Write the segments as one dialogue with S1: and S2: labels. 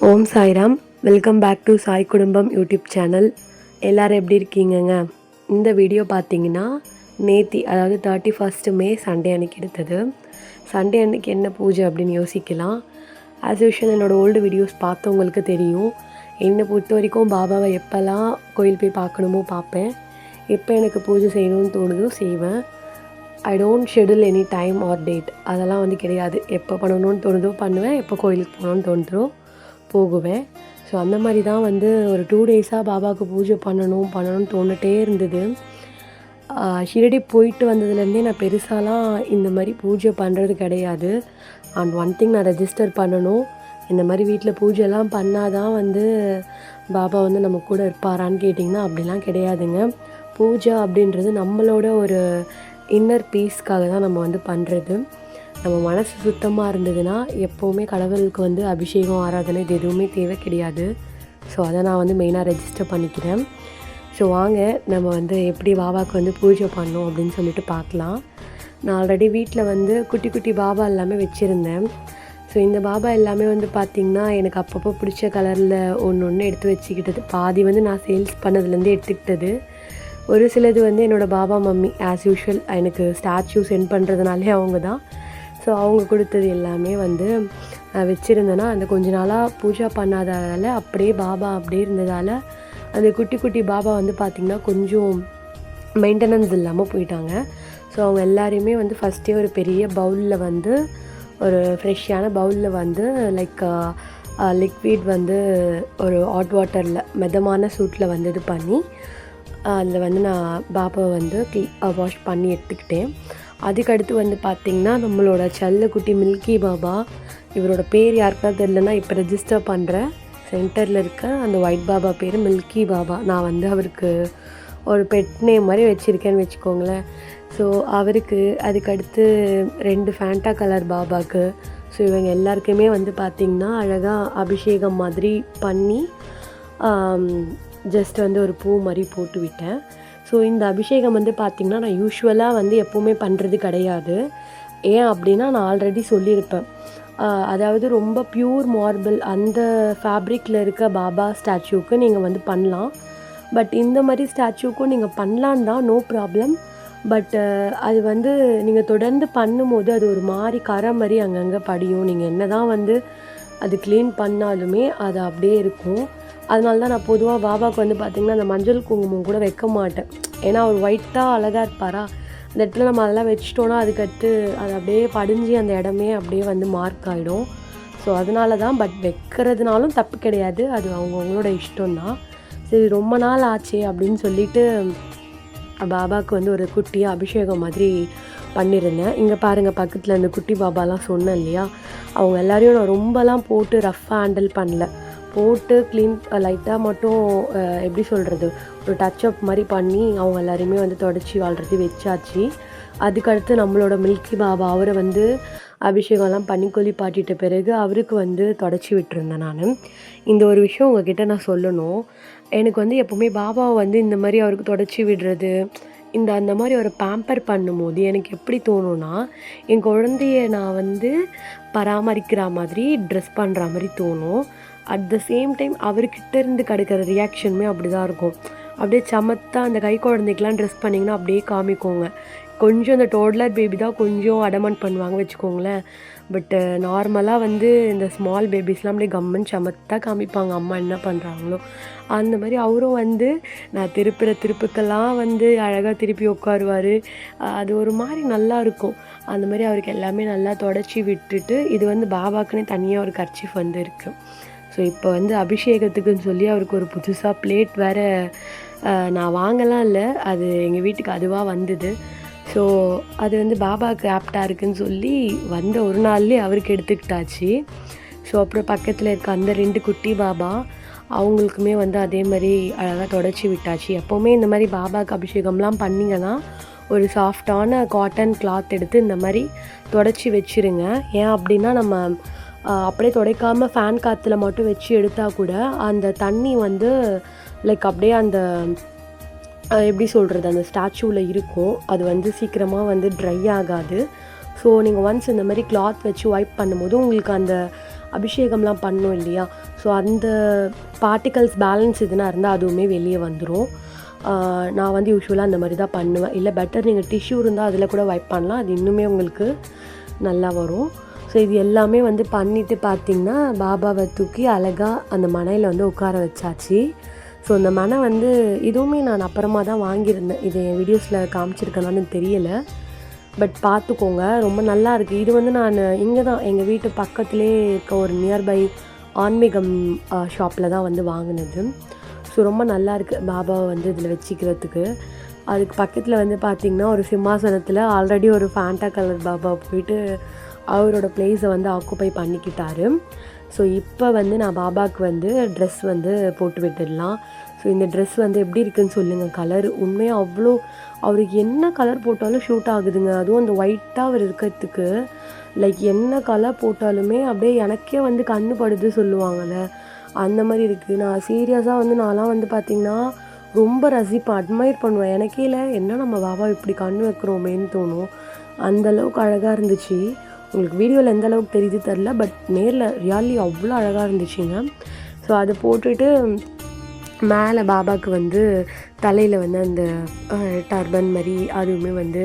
S1: Om Sairam. Welcome back to Sai குடும்பம் YouTube channel. எல்லோரும் எப்படி இருக்கீங்கங்க? இந்த வீடியோ பார்த்தீங்கன்னா நேத்தி, அதாவது 31 மே சண்டே அன்றைக்கி எடுத்தது. சண்டே அன்றைக்கி என்ன பூஜை அப்படின்னு யோசிக்கலாம். ஆஸ் யூஷுவல் என்னோடய ஓல்டு வீடியோஸ் பார்த்தவங்களுக்கு தெரியும். என்னை பொறுத்த வரைக்கும் பாபாவை எப்போல்லாம் கோயில் போய் பார்க்கணுமோ பார்ப்பேன். எப்போ எனக்கு பூஜை செய்யணும்னு தோணுதோ செய்வேன். I don't schedule any time or date, அதெல்லாம் கிடையாது. எப்போ பண்ணணும்னு தோணுதோ பண்ணுவேன், எப்போ கோயிலுக்கு போகணுன்னு தோணுதோ போகுவேன். ஸோ அந்த மாதிரி தான் ஒரு 2 டேஸாக பாபாவுக்கு பூஜை பண்ணணும்னு தோணிட்டே இருந்தது. ஷிரடி போயிட்டு வந்ததுலேருந்தே நான் பெருசாலாம் இந்த மாதிரி பூஜை பண்ணுறது கிடையாது. அண்ட் ஒன் திங், நான் ரெஜிஸ்டர் பண்ணணும். இந்த மாதிரி வீட்டில் பூஜைலாம் பண்ணால் தான் பாபா நம்ம கூட இருப்பாரான்னு கேட்டிங்கன்னா அப்படிலாம் கிடையாதுங்க. பூஜை அப்படின்றது நம்மளோட ஒரு இன்னர் பீஸ்க்காக தான் நம்ம பண்ணுறது. நம்ம மனசு சுத்தமாக இருந்ததுன்னா எப்போவுமே கடவுளுக்கு அபிஷேகம், ஆராதனை இது எதுவுமே தேவை கிடையாது. ஸோ அதை நான் மெயினாக ரெஜிஸ்டர் பண்ணிக்கிறேன். ஸோ வாங்க நம்ம எப்படி பாபாவுக்கு பூஜை பண்ணோம் அப்படின்னு சொல்லிட்டு பார்க்கலாம். நான் ஆல்ரெடி வீட்டில் குட்டி குட்டி பாபா எல்லாமே வச்சுருந்தேன். ஸோ இந்த பாபா எல்லாமே பார்த்திங்கன்னா எனக்கு அப்பப்போ பிடிச்ச கலரில் ஒன்று எடுத்து வச்சுக்கிட்டது. பாதி நான் சேல்ஸ் பண்ணதுலேருந்து எடுத்துக்கிட்டது. ஒரு சிலது என்னோடய பாபா மம்மி ஆஸ் யூஷுவல் எனக்கு ஸ்டாச்சு சென்ட் பண்ணுறதுனாலே அவங்க தான். ஸோ அவங்க கொடுத்தது எல்லாமே வச்சுருந்தேன்னா அந்த கொஞ்ச நாளாக பூஜை பண்ணாததால் அப்படியே பாபா அப்படியே இருந்ததால் அந்த குட்டி குட்டி பாபா பார்த்திங்கன்னா கொஞ்சம் மெயின்டெனன்ஸ் இல்லாமல் போயிட்டாங்க. ஸோ அவங்க எல்லாரையுமே ஃபஸ்ட்டே ஒரு பெரிய பவுலில் ஒரு ஃப்ரெஷ்ஷான பவுலில் லைக் லிக்விட் ஒரு ஹாட் வாட்டரில் மிதமான சூட்டில் இது பண்ணி அதில் நான் பாபாவை வாஷ் பண்ணி எடுத்துக்கிட்டேன். அதுக்கடுத்து பார்த்திங்கன்னா நம்மளோட செல்லக்குட்டி மில்கி பாபா, இவரோட பேர் யாருக்காவது தெரியலன்னா இப்போ ரெஜிஸ்டர் பண்ணுறேன். சென்டரில் இருக்க அந்த ஒயிட் பாபா பேர் மில்கி பாபா. நான் அவருக்கு ஒரு பெட் நேம் மாதிரி வச்சுருக்கேன்னு வச்சுக்கோங்களேன். ஸோ அவருக்கு, அதுக்கடுத்து 2 ஃபேண்டா கலர் பாபாவுக்கு. ஸோ இவங்க எல்லாருக்குமே பார்த்திங்கன்னா அழகாக அபிஷேகம் மாதிரி பண்ணி ஜஸ்ட் ஒரு பூ மாதிரி போட்டு விட்டேன். ஸோ இந்த அபிஷேகம் பார்த்திங்கன்னா நான் யூஸ்வலாக எப்போவுமே பண்ணுறது கிடையாது. ஏன் அப்படின்னா நான் ஆல்ரெடி சொல்லியிருப்பேன். அதாவது ரொம்ப பியூர் மார்பிள் அந்த ஃபேப்ரிக்கில் இருக்க பாபா ஸ்டாச்சுவுக்கு நீங்கள் பண்ணலாம். பட் இந்த மாதிரி ஸ்டாச்சுவுக்கும் நீங்கள் பண்ணலான் தான், நோ ப்ராப்ளம். பட் அது நீங்கள் தொடர்ந்து பண்ணும்போது அது ஒரு மாதிரி கரை மாதிரி அங்கங்கே படியும். நீங்கள் என்ன தான் அது க்ளீன் பண்ணாலுமே அது அப்படியே இருக்கும். அதனால தான் நான் பொதுவாக பாபாவுக்கு பார்த்திங்கன்னா அந்த மஞ்சள் குங்குமம் கூட வைக்க மாட்டேன். ஏன்னா அவர் ஒயிட்டாக அழகாக இருப்பாரா, அந்த இடத்துல நம்ம அதெல்லாம் வச்சிட்டோன்னா அதுக்கடுத்து அது அப்படியே படிஞ்சு அந்த இடமே அப்படியே மார்க் ஆகிடும். ஸோ அதனால தான். பட் வைக்கிறதுனாலும் தப்பு கிடையாது, அது அவங்கவுங்களோட இஷ்டம்தான். சரி, ரொம்ப நாள் ஆச்சு அப்படின்னு சொல்லிட்டு பாபாவுக்கு ஒரு குட்டியாக அபிஷேகம் மாதிரி பண்ணியிருந்தேன். இங்கே பாருங்கள், பக்கத்தில் அந்த குட்டி பாபாலாம் சொன்னேன் இல்லையா, அவங்க எல்லாரையும் நான் ரொம்பலாம் போட்டு ரஃப்பாக ஹேண்டில் பண்ணல. போட்டு க்ளீன் லைட்டாக மட்டும் எப்படி சொல்கிறது, ஒரு டச்சப் மாதிரி பண்ணி அவங்க எல்லாரையுமே தொடச்சி ஆல்ரெடி வச்சாச்சு. அதுக்கடுத்து நம்மளோட மில்கி பாபா அவரை அபிஷேகம்லாம் பண்ணி குளிப்பாட்டிட்ட பிறகு அவருக்கு தொடச்சி விட்டுருந்தேன் நான். இந்த ஒரு விஷயம் உங்ககிட்ட நான் சொல்லணும். எனக்கு எப்போவுமே பாபாவை இந்த மாதிரி அவருக்கு தொடச்சி விடுறது, அந்த மாதிரி ஒரு பேம்பர் பண்ணும்போது எனக்கு எப்படி தோணுன்னா, என் குழந்தைய நான் பராமரிக்கிற மாதிரி ட்ரெஸ் பண்ணுற மாதிரி தோணும். அட் த சேம் டைம் அவர்கிட்ட இருந்து கிடைக்கிற ரியாக்ஷனுமே அப்படி தான் இருக்கும். அப்படியே சமத்தாக அந்த கை குழந்தைக்கெலாம் ட்ரெஸ் பண்ணிங்கன்னா அப்படியே காமிக்கோங்க. கொஞ்சம் அந்த டோட்லர் பேபி தான் கொஞ்சம் அடமெண்ட் பண்ணுவாங்க வச்சுக்கோங்களேன். பட்டு நார்மலாக இந்த ஸ்மால் பேபிஸ்லாம் அப்படியே கம்மன் சமத்தாக காமிப்பாங்க அம்மா என்ன பண்ணுறாங்களோ. அந்த மாதிரி அவரும் நான் திருப்புற திருப்புக்கெல்லாம் அழகாக திருப்பி உட்காருவார். அது ஒரு மாதிரி நல்லா இருக்கும். அந்த மாதிரி அவருக்கு எல்லாமே நல்லா தொடச்சி விட்டுட்டு, இது பாபாக்குன்னே தனியாக ஒரு கர்ச்சீஃப் இருக்குது. ஸோ இப்போ அபிஷேகத்துக்குன்னு சொல்லி அவருக்கு ஒரு புதுசாக பிளேட் வேறு நான் வாங்கலாம் இல்லை, அது எங்கள் வீட்டுக்கு அதுவாக வந்தது. ஸோ அது பாபாவுக்கு ஆப்டாக இருக்குதுன்னு சொல்லி ஒரு நாள்லேயே அவருக்கு எடுத்துக்கிட்டாச்சு. ஸோ அப்புறம் பக்கத்தில் இருக்க அந்த 2 குட்டி பாபா அவங்களுக்குமே அதே மாதிரி அழகாக தொடச்சி விட்டாச்சு. எப்போவுமே இந்த மாதிரி பாபாவுக்கு அபிஷேகம்லாம் பண்ணிங்கன்னா ஒரு சாஃப்டான காட்டன் கிளாத் எடுத்து இந்த மாதிரி தொடச்சி வச்சுருங்க. ஏன் அப்படின்னா நம்ம அப்படியே துடைக்காமல் ஃபேன் காற்றுல மட்டும் வச்சு எடுத்தால் கூட அந்த தண்ணி லைக் அப்படியே அந்த எப்படி சொல்கிறது, அந்த ஸ்டாச்சுவில் இருக்கும். அது சீக்கிரமாக ட்ரை ஆகாது. ஸோ நீங்கள் ஒன்ஸ் இந்த மாதிரி கிளாத் வச்சு வைப் பண்ணும்போது உங்களுக்கு அந்த அபிஷேகம்லாம் பண்ணோம் இல்லையா, ஸோ அந்த பார்ட்டிகல்ஸ் பேலன்ஸ் எதுனா இருந்தால் அதுவுமே வெளியே வந்துடும். நான் வந்து யூஸ்வலாக அந்த மாதிரி தான் பண்ணுவேன். இல்லை பெட்டர் நீங்கள் டிஷ்யூ இருந்தால் அதில் கூட வைப் பண்ணலாம், அது இன்னுமே உங்களுக்கு நல்லா வரும். ஸோ இது எல்லாமே வந்து பண்ணிவிட்டு பார்த்திங்கன்னா பாபாவை தூக்கி அழகாக அந்த மனையில் வந்து உட்கார வச்சாச்சு. ஸோ அந்த மனை வந்து இதுவுமே நான் அப்புறமா தான் வாங்கியிருந்தேன். இது என் வீடியோஸில் காமிச்சிருக்கேனான்னு தெரியலை, பட் பார்த்துக்கோங்க, ரொம்ப நல்லா இருக்குது. இது வந்து நான் இங்கே தான் எங்கள் வீட்டு பக்கத்துலேயே இருக்க ஒரு நியர்பை ஆன்மீகம் ஷாப்பில் தான் வந்து வாங்கினது. ஸோ ரொம்ப நல்லாயிருக்கு பாபாவை வந்து இதில் வச்சுக்கிறதுக்கு. அதுக்கு பக்கத்தில் வந்து பார்த்திங்கன்னா ஒரு சிம்மாசனத்தில் ஆல்ரெடி ஒரு ஃபேண்டா கலர் பாபா போயிட்டு அவரோட பிளேஸை வந்து ஆக்குப்பை பண்ணிக்கிட்டாரு. ஸோ இப்போ வந்து நான் பாபாவுக்கு வந்து ட்ரெஸ் வந்து போட்டு விட்டுடலாம். ஸோ இந்த ட்ரெஸ் வந்து எப்படி இருக்குதுன்னு சொல்லுங்கள். கலர் உண்மையாக அவ்வளோ அவருக்கு என்ன கலர் போட்டாலும் ஷூட் ஆகுதுங்க. அதுவும் அந்த ஒயிட்டாக அவர் இருக்கிறதுக்கு லைக் என்ன கலர் போட்டாலுமே அப்படியே எனக்கே வந்து கண்ணு படுது சொல்லுவாங்கள்ல, அந்த மாதிரி இருக்குது. நான் சீரியஸாக வந்து நான்லாம் வந்து பார்த்திங்கன்னா ரொம்ப ரசிப்பேன், அட்மையர் பண்ணுவேன். எனக்கே இல்லை என்ன நம்ம பாபா இப்படி கண்ணு வைக்கிறோமேன்னு தோணும். அந்தளவுக்கு அழகாக இருந்துச்சு. உங்களுக்கு வீடியோவில் எந்த அளவுக்கு தெரியுது தெரில, பட் நேரில் ரியலி அவ்வளோ அழகாக இருந்துச்சுங்க. ஸோ அதை போட்டுட்டு மேலே பாபாவுக்கு வந்து தலையில் வந்து அந்த டர்பன் மாதிரி அதுவுமே வந்து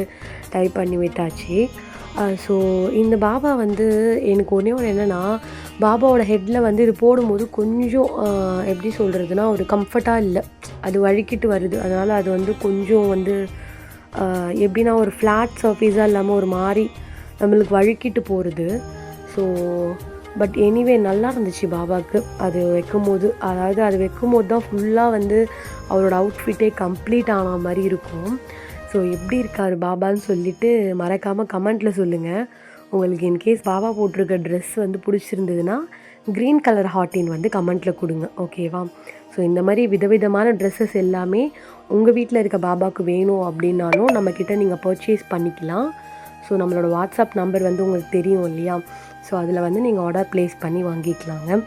S1: டைப் பண்ணி விட்டாச்சு. ஸோ இந்த பாபா வந்து எனக்கு ஒன்றே ஒன்று என்னென்னா, பாபாவோட ஹெட்டில் வந்து இது போடும்போது கொஞ்சம் எப்படி சொல்கிறதுனா ஒரு கம்ஃபர்ட்டாக இல்லை, அது வழுக்கிட்டு வருது. அதனால் அது வந்து கொஞ்சம் வந்து எப்படின்னா ஒரு ஃப்ளாட் சர்ஃபேஸாக இல்லாமல் ஒரு மாதிரி நம்மளுக்கு வழுக்கிட்டு போகிறது. ஸோ பட் எனிவே நல்லா இருந்துச்சு பாபாவுக்கு அது வைக்கும்போது. அதாவது அது வைக்கும்போது தான் ஃபுல்லாக வந்து அவரோட அவுட்ஃபிட்டே கம்ப்ளீட் ஆன மாதிரி இருக்கும். ஸோ எப்படி இருக்கார் பாபான்னு சொல்லிவிட்டு மறக்காமல் கமெண்ட்டில் சொல்லுங்கள். உங்களுக்கு இன்கேஸ் பாபா போட்டிருக்க ட்ரெஸ் வந்து பிடிச்சிருந்ததுன்னா க்ரீன் கலர் ஹார்ட்டின் வந்து கமெண்ட்டில் கொடுங்க, ஓகேவா? ஸோ இந்த மாதிரி விதவிதமான ட்ரெஸ்ஸஸ் எல்லாமே உங்கள் வீட்டில் இருக்க பாபாவுக்கு வேணும் அப்படின்னாலும் நம்மக்கிட்ட நீங்கள் பர்ச்சேஸ் பண்ணிக்கலாம். ஸோ நம்மளோட வாட்ஸ்அப் நம்பர் வந்து உங்களுக்கு தெரியும் இல்லையா, ஸோ அதில் வந்து நீங்கள் ஆர்டர் ப்ளேஸ் பண்ணி வாங்கிக்கலாங்க.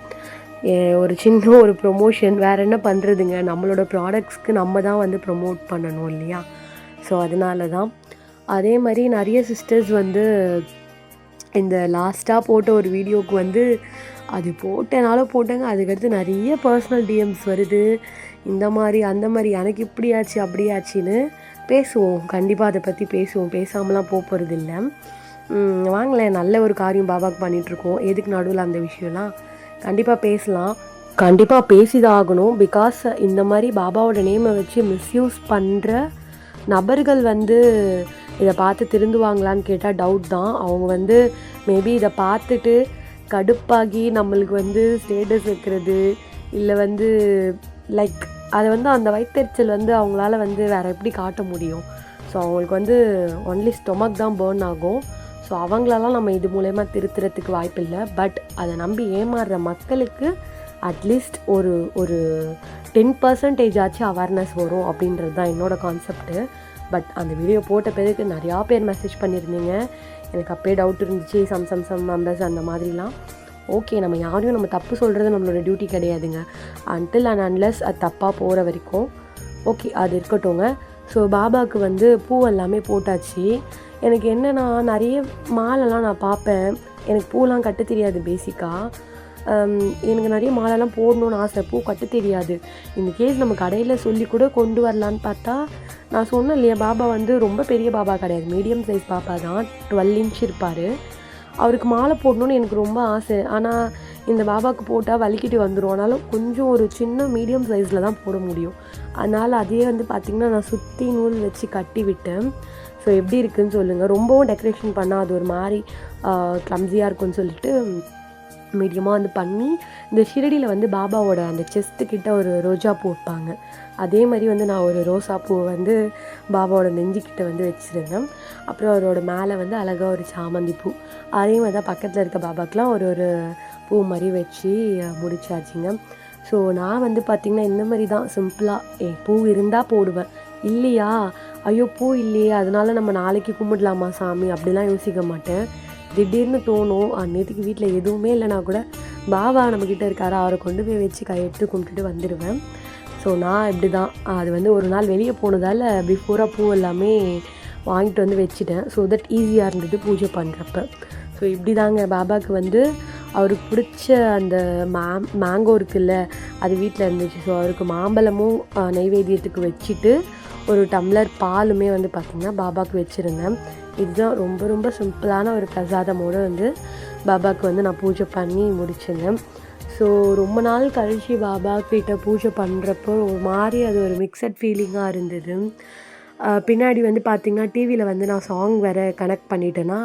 S1: ஒரு சின்ன ஒரு ப்ரொமோஷன், வேறு என்ன பண்ணுறதுங்க, நம்மளோட ப்ராடக்ட்ஸ்க்கு நம்ம தான் வந்து ப்ரொமோட் பண்ணணும் இல்லையா. ஸோ அதனால தான். அதே மாதிரி நிறைய சிஸ்டர்ஸ் வந்து இந்த லாஸ்ட்டாக போட்ட ஒரு வீடியோவுக்கு வந்து அது போட்டனால போட்டாங்க, அதுக்கடுத்து நிறைய பர்சனல் டிஎம்ஸ் வருது, இந்த மாதிரி அந்த மாதிரி எனக்கு இப்படி ஆச்சு அப்படி ஆச்சுன்னு. பேசுவோம், கண்டிப்பாக அதை பற்றி பேசுவோம், பேசாமலாம் போகிறது இல்லை. வாங்களேன், நல்ல ஒரு காரியம் பாபாவுக்கு பண்ணிகிட்ருக்கோம், எதுக்கு நடுவில் அந்த விஷயம்லாம் கண்டிப்பாக பேசலாம், கண்டிப்பாக பேசிதான் ஆகணும். பிகாஸ் இந்த மாதிரி பாபாவோட நேமை வச்சு மிஸ்யூஸ் பண்ணுற நபர்கள் வந்து இதை பார்த்து திருந்துவாங்களான்னு கேட்டால் டவுட் தான். அவங்க வந்து மேபி இதை பார்த்துட்டு கடுப்பாகி நம்மளுக்கு வந்து ஸ்டேட்டஸ் வைக்கிறது, இல்லை வந்து லைக் அதை வந்து அந்த வயிற்றெரிச்சல் வந்து அவங்களால வந்து வேறு எப்படி காட்ட முடியும். ஸோ அவங்களுக்கு வந்து ஒன்லி ஸ்டொமக் தான் பர்ன் ஆகும். ஸோ அவங்களெல்லாம் நம்ம இது மூலயமா திருத்துறதுக்கு வாய்ப்பு இல்லை. பட் அதை நம்பி ஏமாறுற மக்களுக்கு அட்லீஸ்ட் ஒரு 10% ஆச்சு அவேர்னஸ் வரும் அப்படின்றது தான் என்னோடய கான்செப்ட்டு. பட் அந்த வீடியோ போட்ட பிறகு நிறையா பேர் மெசேஜ் பண்ணியிருந்தீங்க, எனக்கு அப்போயே டவுட் இருந்துச்சு, சம் மெம்பர்ஸ் அந்த மாதிரிலாம். ஓகே, நம்ம யாரையும் நம்ம தப்பு சொல்கிறது நம்மளோட டியூட்டி கிடையாதுங்க, அன்டில் அண்ட் அன்லெஸ் அது தப்பாக போகிற வரைக்கும். ஓகே, அது இருக்கட்டும்ங்க. ஸோ பாபாவுக்கு வந்து பூ எல்லாமே போட்டாச்சு. எனக்கு என்னென்னா நிறைய மாலைலாம் நான் பார்ப்பேன், எனக்கு பூலாம் கட்ட தெரியாது பேசிக்காக. எனக்கு நிறைய மாலைலாம் போடணுன்னு ஆசை, பூ கட்ட தெரியாது. இந்த கேஸ் நம்ம கடையில் சொல்லி கூட கொண்டு வரலான்னு பார்த்தா, நான் சொன்னேன் இல்லையா, பாபா வந்து ரொம்ப பெரிய பாபா கிடையாது, மீடியம் சைஸ் பாபா தான், 12 இன்ச் இருப்பார். அவருக்கு மாலை போடணுன்னு எனக்கு ரொம்ப ஆசை. ஆனால் இந்த பாபாவுக்கு போட்டால் வலிக்கிட்டு வந்துடும், ஆனாலும் கொஞ்சம் ஒரு சின்ன மீடியம் சைஸில் தான் போட முடியும். அதனால் அதையே வந்து பார்த்திங்கன்னா நான் சுற்றி நூல் வச்சு கட்டி விட்டேன். ஸோ எப்படி இருக்குதுன்னு சொல்லுங்கள். ரொம்பவும் டெக்கரேஷன் பண்ணால் அது ஒரு மாதிரி க்ளம்ஸியாக இருக்குன்னு சொல்லிட்டு மீடியமாக வந்து பண்ணி, இந்த ஷிரடியில் வந்து பாபாவோட அந்த செஸ்ட்டுக்கிட்ட ஒரு ரோஜா பூ வைப்பாங்க, அதே மாதிரி வந்து நான் ஒரு ரோசா பூவை வந்து பாபாவோட நெஞ்சிக்கிட்ட வந்து வச்சுருந்தேன். அப்புறம் அவரோட மேலே வந்து அழகாக ஒரு சாமந்தி பூ, அதே மாதிரி தான் பக்கத்தில் இருக்க பாபாக்கெலாம் ஒரு பூ மாதிரி வச்சு முடிச்சாச்சுங்க. ஸோ நான் வந்து பார்த்திங்கன்னா இந்த மாதிரி தான் சிம்பிளாக பூ இருந்தால் போடுவேன், இல்லையா ஐயோ பூ இல்லையே அதனால் நம்ம நாளைக்கு கும்பிடலாமா சாமி அப்படிலாம் யோசிக்க மாட்டேன். திடீர்னு தோணும், அன்னைக்கு வீட்டில் எதுவுமே இல்லைனா கூட பாபா நம்மக்கிட்ட இருக்காரா, அவரை கொண்டு போய் வச்சு கையெடுத்து கும்பிட்டுட்டு வந்துடுவேன். ஸோ நான் இப்படி தான். அது வந்து ஒரு நாள் வெளியே போனதால் பிஃபோராக பூ எல்லாமே வாங்கிட்டு வந்து வச்சுட்டேன். ஸோ தட் ஈஸியாக இருந்தது பூஜை பண்ணுறப்ப. ஸோ இப்படி தாங்க பாபாவுக்கு வந்து அவருக்கு பிடிச்ச அந்த மேங்கோ இருக்குல்ல, அது வீட்டில் இருந்துச்சு. ஸோ அவருக்கு மாம்பழமும் நெய்வேத்தியத்துக்கு வச்சுட்டு ஒரு டம்ளர் பாலுமே வந்து பார்த்திங்கன்னா பாபாவுக்கு வச்சுருந்தேன். இதுதான் ரொம்ப ரொம்ப சிம்பிளான ஒரு பிரசாதமோடு வந்து பாபாவுக்கு வந்து நான் பூஜை பண்ணி முடிச்சிருந்தேன். ஸோ ரொம்ப நாள் கழித்து பாபா கிட்ட பூஜை பண்ணுறப்போ ஒரு மாதிரி அது ஒரு மிக்சட் ஃபீலிங்காக இருந்தது. பின்னாடி வந்து பார்த்திங்கன்னா டிவியில் வந்து நான் சாங் வேறு கனெக்ட் பண்ணிட்டேன்னா,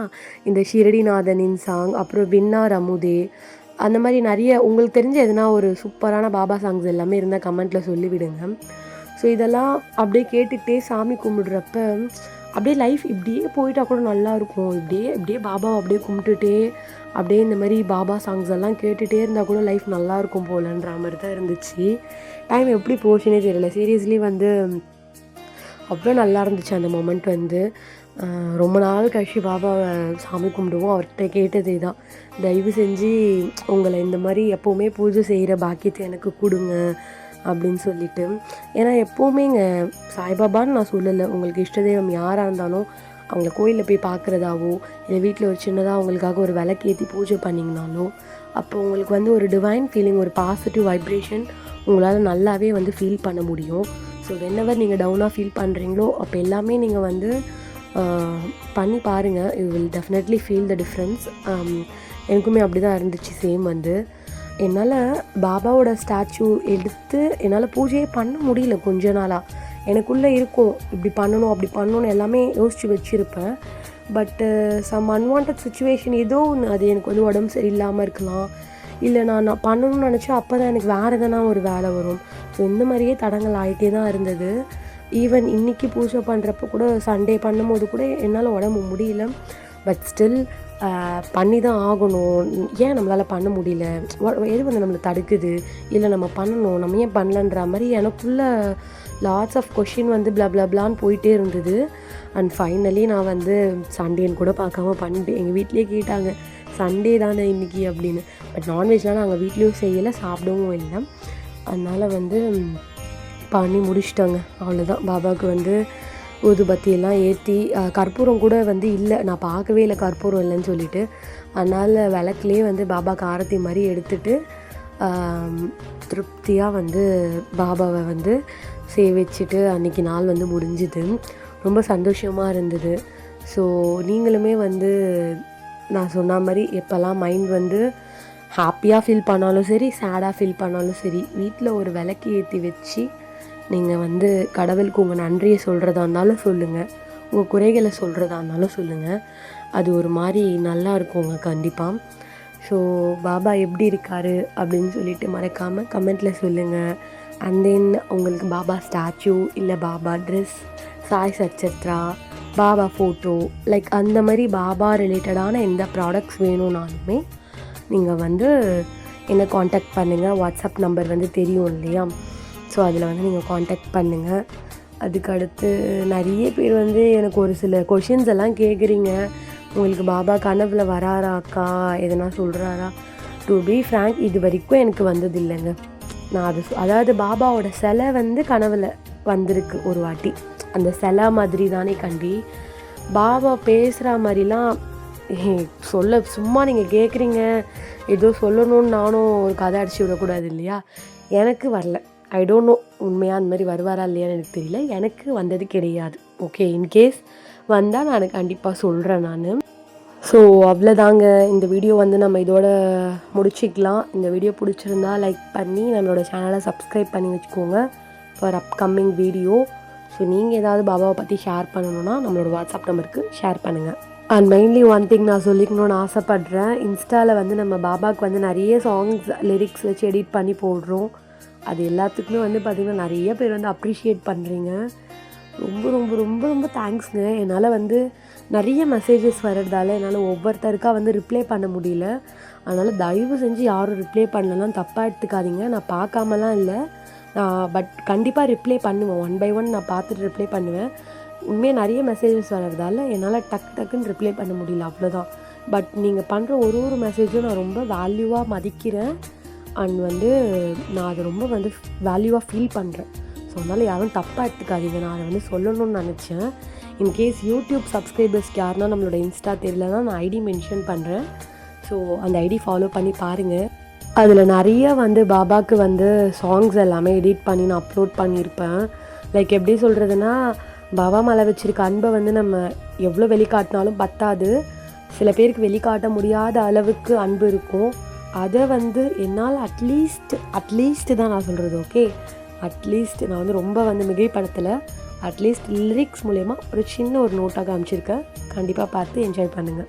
S1: இந்த ஷிரடிநாதனின் சாங், அப்புறம் வின்னார் அமுதே, அந்த மாதிரி நிறைய உங்களுக்கு தெரிஞ்ச எதுனா ஒரு சூப்பரான பாபா சாங்ஸ் எல்லாமே இருந்தால் கமெண்ட்டில் சொல்லிவிடுங்க. ஸோ இதெல்லாம் அப்படியே கேட்டுக்கிட்டே சாமி கும்பிடுறப்ப அப்படியே லைஃப் இப்படியே போயிட்டா கூட நல்லாயிருக்கும். இப்படியே பாபாவை அப்படியே கும்பிட்டுட்டே அப்படியே இந்த மாதிரி பாபா சாங்ஸ் எல்லாம் கேட்டுகிட்டே இருந்தால் கூட லைஃப் நல்லாயிருக்கும் போலன்ற மாதிரி தான் இருந்துச்சு. டைம் எப்படி போச்சுன்னே தெரியல. சீரியஸ்லி வந்து அவ்வளோ நல்லா இருந்துச்சு அந்த மொமெண்ட் வந்து. ரொம்ப நாள் கழிச்சு பாபாவை சாமி கும்பிடுவோம். அவர்கிட்ட கேட்டதே தான், தயவு செஞ்சு உங்களை இந்த மாதிரி எப்போவுமே பூஜை செய்கிற பாக்கியத்தை எனக்கு கொடுங்க அப்படின்னு சொல்லிட்டு. ஏன்னா எப்போவுமேங்க சாய்பாபான்னு நான் சொல்லலை, உங்களுக்கு இஷ்ட தெய்வம் யாராக இருந்தாலும் அவங்கள கோயிலில் போய் பார்க்குறதாவோ இல்லை வீட்டில் ஒரு சின்னதாக அவங்களுக்காக ஒரு விளக்கேற்றி பூஜை பண்ணிங்கனாலோ அப்போ உங்களுக்கு வந்து ஒரு டிவைன் ஃபீலிங், ஒரு பாசிட்டிவ் வைப்ரேஷன் உங்களால் நல்லாவே வந்து ஃபீல் பண்ண முடியும். ஸோ வென்னவர் நீங்கள் டவுனாக ஃபீல் பண்ணுறீங்களோ அப்போ எல்லாமே நீங்கள் வந்து பண்ணி பாருங்கள். You will definitely feel the difference. எனக்குமே அப்படி தான் இருந்துச்சு. சேம் வந்து என்னால் பாபாவோட ஸ்டாச்சு எடுத்து என்னால் பூஜையே பண்ண முடியல கொஞ்ச நாளாக. எனக்குள்ளே இருக்கும் இப்படி பண்ணணும் அப்படி பண்ணணும்னு எல்லாமே யோசித்து வச்சுருப்பேன். பட்டு சம் அன்வான்ட் சுச்சுவேஷன் ஏதோ ஒன்று, அது எனக்கு வந்து உடம்பு சரியில்லாமல் இருக்கலாம், இல்லை நான் பண்ணணும்னு நினச்சா அப்போ தான் எனக்கு வேறு எதனா ஒரு வேலை வரும். ஸோ இந்த மாதிரியே தடங்கள் ஆகிட்டே தான் இருந்தது. ஈவன் இன்றைக்கி பூஜை பண்ணுறப்போ கூட சண்டே பண்ணும்போது கூட என்னால் உடம்பு முடியல. பட் ஸ்டில் பண்ணி தான் ஆகணும். ஏன் நம்மளால் பண்ண முடியல, எது வந்து நம்மளை தடுக்குது, இல்லை நம்ம பண்ணணும், நம்ம ஏன் பண்ணலன்ற மாதிரி எனக்குள்ளே லாட்ஸ் ஆஃப் கொஷின் வந்து பிளான்னு போயிட்டே இருந்தது. அண்ட் ஃபைனலி நான் வந்து சண்டேன்னு கூட பார்க்காம பண்ணிட்டேன். எங்கள் வீட்லேயே கேட்டாங்க, சண்டே தானே இன்றைக்கி அப்படின்னு. பட் நான்வெஜ்லாம் நாங்கள் வீட்லேயும் செய்யலை, சாப்பிடவும் இல்லை. அதனால் வந்து பண்ணி முடிச்சிட்டாங்க. அவ்வளோதான். பாபாவுக்கு வந்து ஊதுபத்தியெல்லாம் ஏற்றி கற்பூரம் கூட வந்து இல்லை, நான் பார்க்கவே இல்லை கற்பூரம் இல்லைன்னு சொல்லிட்டு. அதனால் விளக்குலேயே வந்து பாபாவுக்கு ஆரத்தி மாதிரி எடுத்துகிட்டு திருப்தியாக வந்து பாபாவை வந்து சேவிச்சுட்டு அன்றைக்கி நாள் வந்து முடிஞ்சுது. ரொம்ப சந்தோஷமாக இருந்தது. ஸோ நீங்களுமே வந்து நான் சொன்ன மாதிரி எப்போல்லாம் மைண்ட் வந்து ஹாப்பியாக ஃபீல் பண்ணாலும் சரி, சேடாக ஃபீல் பண்ணாலும் சரி, வீட்டில் ஒரு விளக்கு ஏற்றி வச்சு நீங்கள் வந்து கடவுளுக்கு உங்கள் நன்றியை சொல்கிறதா இருந்தாலும் சொல்லுங்கள், உங்கள் குறைகளை சொல்கிறதா இருந்தாலும் சொல்லுங்கள். அது ஒரு மாதிரி நல்லா இருக்குங்க கண்டிப்பாக. ஸோ பாபா எப்படி இருக்கார் அப்படின்னு சொல்லிட்டு மறக்காமல் கமெண்ட்டில் சொல்லுங்கள். அண்ட் தென் உங்களுக்கு பாபா ஸ்டாச்சு இல்லை Baba dress, Sai Satcharitra, Baba photo, like அந்த மாதிரி பாபா ரிலேட்டடான எந்த ப்ராடக்ட்ஸ் வேணும்னாலுமே நீங்கள் வந்து என்னை காண்டாக்ட் பண்ணுங்கள். வாட்ஸ்அப் நம்பர் வந்து தெரியும் இல்லையா, ஸோ அதில் வந்து நீங்கள் காண்டாக்ட் பண்ணுங்கள். அதுக்கடுத்து நிறைய பேர் வந்து எனக்கு ஒரு சில கொஷின்ஸ் எல்லாம் கேட்குறீங்க. உங்களுக்கு பாபா கனவுல வராரா அக்கா, எதனா சொல்கிறாரா? டு பி ஃப்ராங்க், இது வரைக்கும் எனக்கு வந்தது இல்லைங்க. நான் அதாவது பாபாவோட சிலை வந்து கனவுல வந்திருக்கு ஒரு வாட்டி. அந்த சிலை மாதிரி தானே கண்டி. பாபா பேசுகிற மாதிரிலாம் சொல்ல சும்மா நீங்கள் கேட்குறீங்க, ஏதோ சொல்லணும்னு நானும் ஒரு கதை அடிச்சு விடக்கூடாது இல்லையா. எனக்கு வரல. ஐ டோன்ட் நோ உண்மையாக அந்த மாதிரி வருவாரா இல்லையான்னு எனக்கு தெரியல. எனக்கு வந்தது கிடையாது. ஓகே, இன்கேஸ் வந்தால் நான் கண்டிப்பாக சொல்கிறேன் நான். ஸோ அவ்வளோதாங்க. இந்த வீடியோ வந்து நம்ம இதோட முடிச்சிக்கலாம். இந்த வீடியோ பிடிச்சிருந்தா லைக் பண்ணி நம்மளோட சேனலை சப்ஸ்கிரைப் பண்ணி வச்சுக்கோங்க ஃபார் அப்கமிங் வீடியோ. ஸோ நீங்கள் ஏதாவது பாபாவை பற்றி ஷேர் பண்ணணுன்னா நம்மளோட வாட்ஸ்அப் நம்பருக்கு ஷேர் பண்ணுங்கள். அண்ட் மெயின்லி ஒன் திங் நான் சொல்லிக்கணும்னு ஆசைப்பட்றேன். இன்ஸ்டாவில் வந்து நம்ம பாபாவுக்கு வந்து நிறைய சாங்ஸ் லிரிக்ஸ் வச்சு எடிட் பண்ணி போடுறோம். அது எல்லாத்துக்குமே வந்து பார்த்திங்கன்னா நிறைய பேர் வந்து அப்ரிஷியேட் பண்ணுறீங்க. ரொம்ப ரொம்ப ரொம்ப ரொம்ப தேங்க்ஸுங்க. என்னால் வந்து நிறைய மெசேஜஸ் வர்றதால என்னால் ஒவ்வொருத்தருக்காக வந்து ரிப்ளை பண்ண முடியல. அதனால் தயவு செஞ்சு யாரும் ரிப்ளை பண்ணலாம் தப்பாக எடுத்துக்காதீங்க. நான் பார்க்காமலாம் இல்லை, பட் கண்டிப்பாக ரிப்ளை பண்ணுவேன். 1 by 1 நான் பார்த்துட்டு ரிப்ளை பண்ணுவேன். உண்மையாக நிறைய மெசேஜஸ் வர்றதால என்னால் டக்குன்னு ரிப்ளை பண்ண முடியல, அவ்வளோதான். பட் நீங்கள் பண்ணுற ஒரு மெசேஜும் நான் ரொம்ப வேல்யூவாக மதிக்கிறேன். அண்ட் வந்து நான் அதை ரொம்ப வந்து வேல்யூவாக ஃபீல் பண்ணுறேன். ஸோ அதனால் யாரும் தப்பாக எடுத்துக்காதீங்க. நான் அதை வந்து சொல்லணும்னு நினச்சேன். இன்கேஸ் யூடியூப் சப்ஸ்கிரைபர்ஸ்க்கு யாருன்னா நம்மளோட இன்ஸ்டா தெரியலனா நான் ஐடி மென்ஷன் பண்ணுறேன். ஸோ அந்த ஐடி ஃபாலோ பண்ணி பாருங்கள். அதில் நிறைய வந்து பாபாவுக்கு வந்து சாங்ஸ் எல்லாமே எடிட் பண்ணி நான் அப்லோட் பண்ணியிருப்பேன். லைக் எப்படி சொல்கிறதுனா, பாபா மேலே வச்சுருக்க அன்பை வந்து நம்ம எவ்வளோ வெளிக்காட்டினாலும் பத்தாது. சில பேருக்கு வெளிக்காட்ட முடியாத அளவுக்கு அன்பு இருக்கும். அதை வந்து என்னால் அட்லீஸ்ட் தான் நான் சொல்கிறது. ஓகே, அட்லீஸ்ட் நான் வந்து ரொம்ப வந்து மிகைப்படுத்தலை. அட்லீஸ்ட் லிரிக்ஸ் மூலயமா ஒரு சின்ன ஒரு நோட்டாக காமிச்சிருக்கேன். கண்டிப்பாக பார்த்து என்ஜாய் பண்ணுங்கள்.